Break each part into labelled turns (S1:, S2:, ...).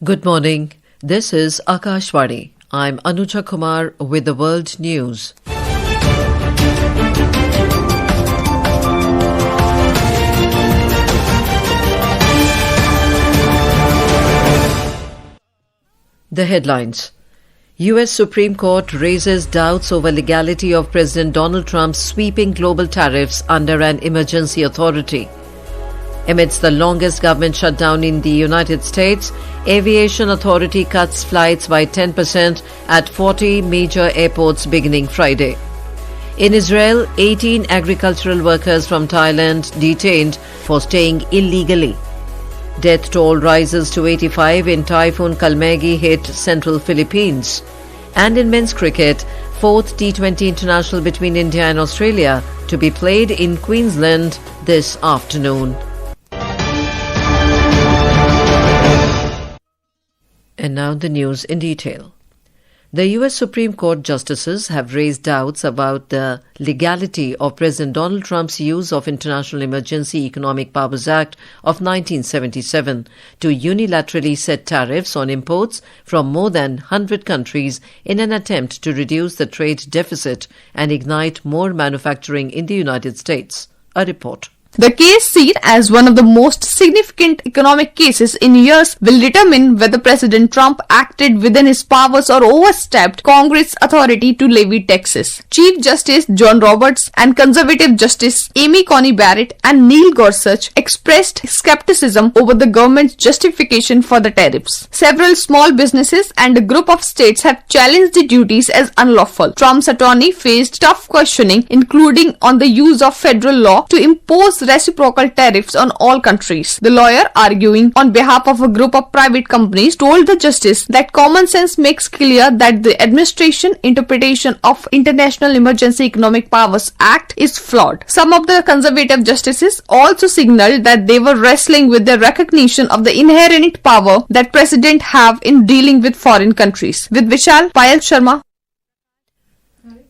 S1: Good morning. This is Akashvani. I'm Anuja Kumar with the World News. The headlines. U.S. Supreme Court raises doubts over legality of President Donald Trump's sweeping global tariffs under an emergency authority. Amidst the longest government shutdown in the United States, Aviation Authority cuts flights by 10% at 40 major airports beginning Friday. In Israel, 18 agricultural workers from Thailand detained for staying illegally. Death toll rises to 85 in Typhoon Kalmaegi hit central Philippines. And in men's cricket, 4th T20 International between India and Australia to be played in Queensland this afternoon. And now the news in detail. The U.S. Supreme Court justices have raised doubts about the legality of President Donald Trump's use of International Emergency Economic Powers Act of 1977 to unilaterally set tariffs on imports from more than 100 countries in an attempt to reduce the trade deficit and ignite more manufacturing in the United States. A report.
S2: The case, seen as one of the most significant economic cases in years, will determine whether President Trump acted within his powers or overstepped Congress' authority to levy taxes. Chief Justice John Roberts and Conservative Justice Amy Coney Barrett and Neil Gorsuch expressed skepticism over the government's justification for the tariffs. Several small businesses and a group of states have challenged the duties as unlawful. Trump's attorney faced tough questioning, including on the use of federal law to impose reciprocal tariffs on all countries. The lawyer, arguing on behalf of a group of private companies, told the justice that common sense makes clear that the administration interpretation of International Emergency Economic Powers Act is flawed. Some of the conservative justices also signaled that they were wrestling with the recognition of the inherent power that presidents have in dealing with foreign countries. With Vishal, Payal Sharma.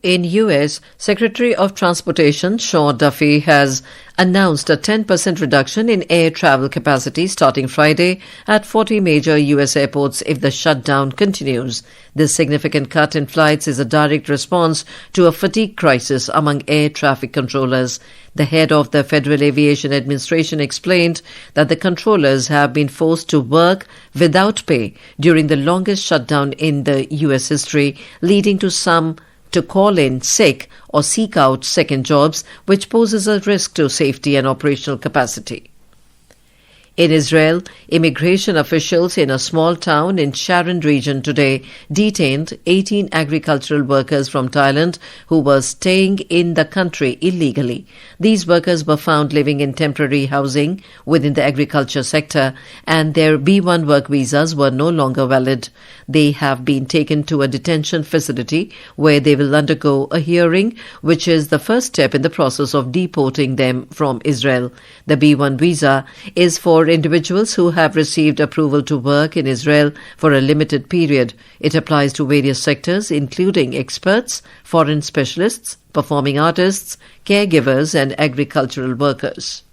S1: In U.S., Secretary of Transportation Sean Duffy has announced a 10% reduction in air travel capacity starting Friday at 40 major U.S. airports if the shutdown continues. This significant cut in flights is a direct response to a fatigue crisis among air traffic controllers. The head of the Federal Aviation Administration explained that the controllers have been forced to work without pay during the longest shutdown in the U.S. history, leading to some to call in sick or seek out second jobs, which poses a risk to safety and operational capacity. In Israel, immigration officials in a small town in Sharon region today detained 18 agricultural workers from Thailand who were staying in the country illegally. These workers were found living in temporary housing within the agriculture sector, and their B1 work visas were no longer valid. They have been taken to a detention facility where they will undergo a hearing, which is the first step in the process of deporting them from Israel. The B1 visa is for individuals who have received approval to work in Israel for a limited period. It applies to various sectors, including experts, foreign specialists, performing artists, caregivers, and agricultural workers.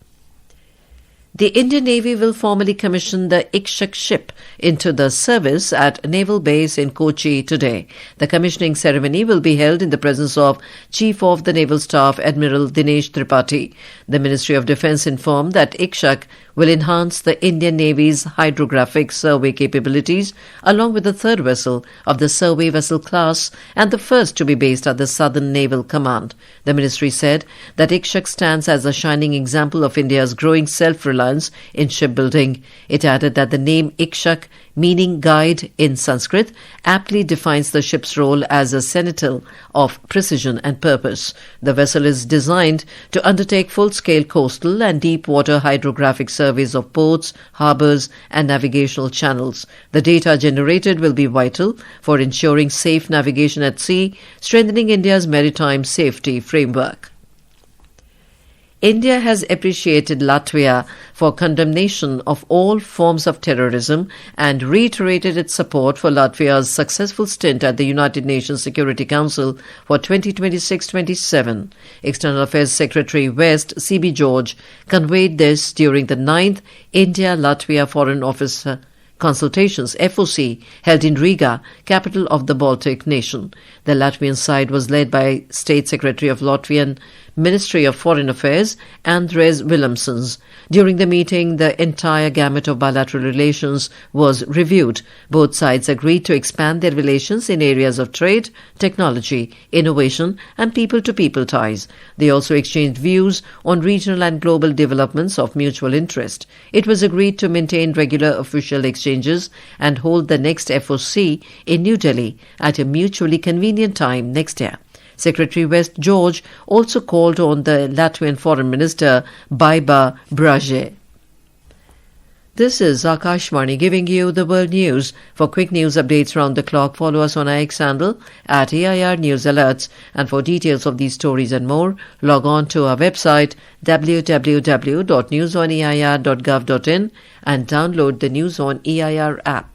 S1: The Indian Navy will formally commission the Ikshak ship into the service at Naval Base in Kochi today. The commissioning ceremony will be held in the presence of Chief of the Naval Staff Admiral Dinesh Tripathi. The Ministry of Defence informed that Ikshak will enhance the Indian Navy's hydrographic survey capabilities, along with the third vessel of the survey vessel class and the first to be based at the Southern Naval Command. The ministry said that Ikshak stands as a shining example of India's growing self-reliance in shipbuilding. It added that the name Ikshak, meaning guide in Sanskrit, aptly defines the ship's role as a sentinel of precision and purpose. The vessel is designed to undertake full-scale coastal and deep-water hydrographic surveys of ports, harbours and navigational channels. The data generated will be vital for ensuring safe navigation at sea, strengthening India's maritime safety framework. India has appreciated Latvia for condemnation of all forms of terrorism and reiterated its support for Latvia's successful stint at the United Nations Security Council for 2026-27. External Affairs Secretary West C.B. George conveyed this during the 9th India-Latvia Foreign Office consultations, FOC, held in Riga, capital of the Baltic nation. The Latvian side was led by State Secretary of Latvian Ministry of Foreign Affairs, Andres Willemsons. During the meeting, the entire gamut of bilateral relations was reviewed. Both sides agreed to expand their relations in areas of trade, technology, innovation, and people-to-people ties. They also exchanged views on regional and global developments of mutual interest. It was agreed to maintain regular official exchanges and hold the next FOC in New Delhi at a mutually convenient time next year. Secretary West George also called on the Latvian Foreign Minister Baiba Braje. This is Akashvani giving you the world news. For quick news updates round the clock, follow us on our X handle at AIR News Alerts. And for details of these stories and more, log on to our website www.newsoneir.gov.in and download the News on EIR app.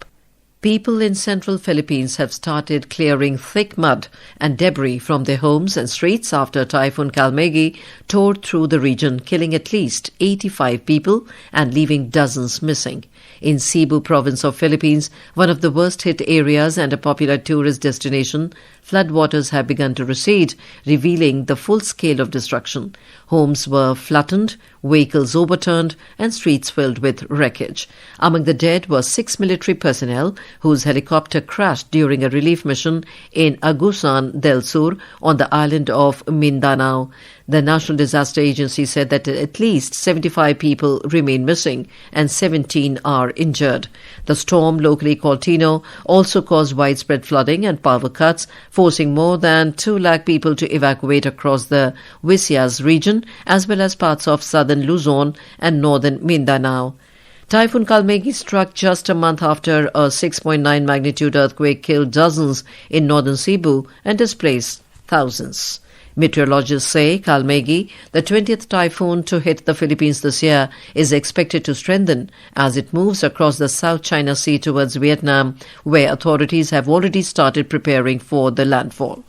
S1: People in central Philippines have started clearing thick mud and debris from their homes and streets after Typhoon Kalmaegi tore through the region, killing at least 85 people and leaving dozens missing. In Cebu province of Philippines, one of the worst-hit areas and a popular tourist destination, floodwaters have begun to recede, revealing the full scale of destruction. Homes were flattened, vehicles overturned, and streets filled with wreckage. Among the dead were 6 military personnel whose helicopter crashed during a relief mission in Agusan del Sur on the island of Mindanao. The National Disaster Agency said that at least 75 people remain missing and 17 are injured. The storm, locally called Tino, also caused widespread flooding and power cuts, forcing more than 2 lakh people to evacuate across the Visayas region as well as parts of southern Luzon and northern Mindanao. Typhoon Kalmaegi struck just a month after a 6.9 magnitude earthquake killed dozens in northern Cebu and displaced thousands. Meteorologists say Kalmaegi, the 20th typhoon to hit the Philippines this year, is expected to strengthen as it moves across the South China Sea towards Vietnam, where authorities have already started preparing for the landfall.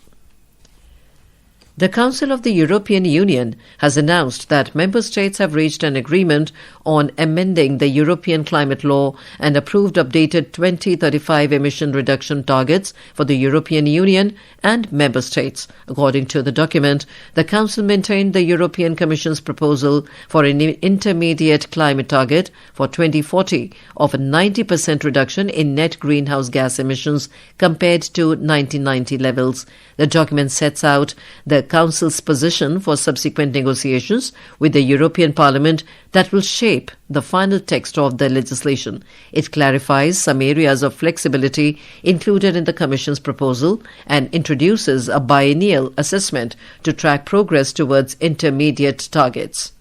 S1: The Council of the European Union has announced that member states have reached an agreement on amending the European climate law and approved updated 2035 emission reduction targets for the European Union and member states. According to the document, the Council maintained the European Commission's proposal for an intermediate climate target for 2040 of a 90% reduction in net greenhouse gas emissions compared to 1990 levels. The document sets out the Council's position for subsequent negotiations with the European Parliament that will shape the final text of the legislation. It clarifies some areas of flexibility included in the Commission's proposal and introduces a biennial assessment to track progress towards intermediate targets.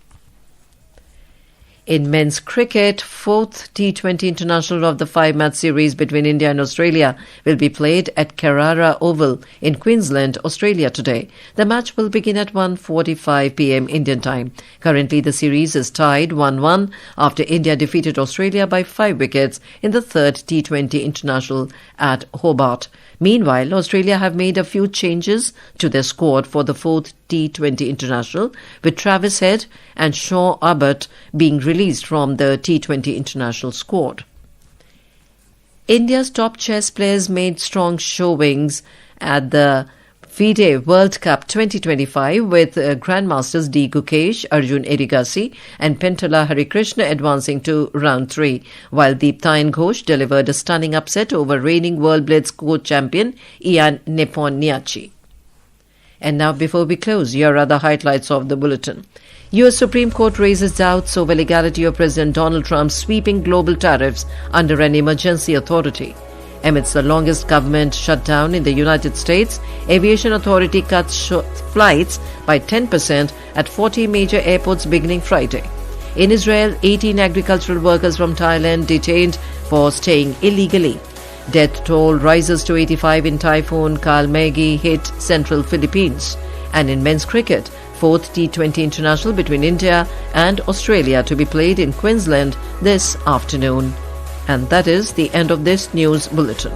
S1: In men's cricket, fourth T20 International of the 5-match series between India and Australia will be played at Carrara Oval in Queensland, Australia today. The match will begin at 1:45 p.m. Indian time. Currently, the series is tied 1-1 after India defeated Australia by 5 wickets in the third T20 International at Hobart. Meanwhile, Australia have made a few changes to their squad for the fourth T20 International, with Travis Head and Shaun Abbott being released from the T20 International squad. India's top chess players made strong showings at the FIDE World Cup 2025 with Grandmasters D. Gukesh, Arjun Erigasi and Pentala Harikrishna advancing to round 3, while Deeptayan Ghosh delivered a stunning upset over reigning World Blitz co-champion Ian Nepomniachtchi. And now, before we close, here are the highlights of the bulletin. U.S. Supreme Court raises doubts over legality of President Donald Trump's sweeping global tariffs under an emergency authority. Amidst the longest government shutdown in the United States, Aviation Authority cuts flights by 10% at 40 major airports beginning Friday. In Israel, 18 agricultural workers from Thailand detained for staying illegally. Death toll rises to 85 in Typhoon Kalmaegi hit central Philippines. And in men's cricket, fourth T20 International between India and Australia to be played in Queensland this afternoon. And that is the end of this news bulletin.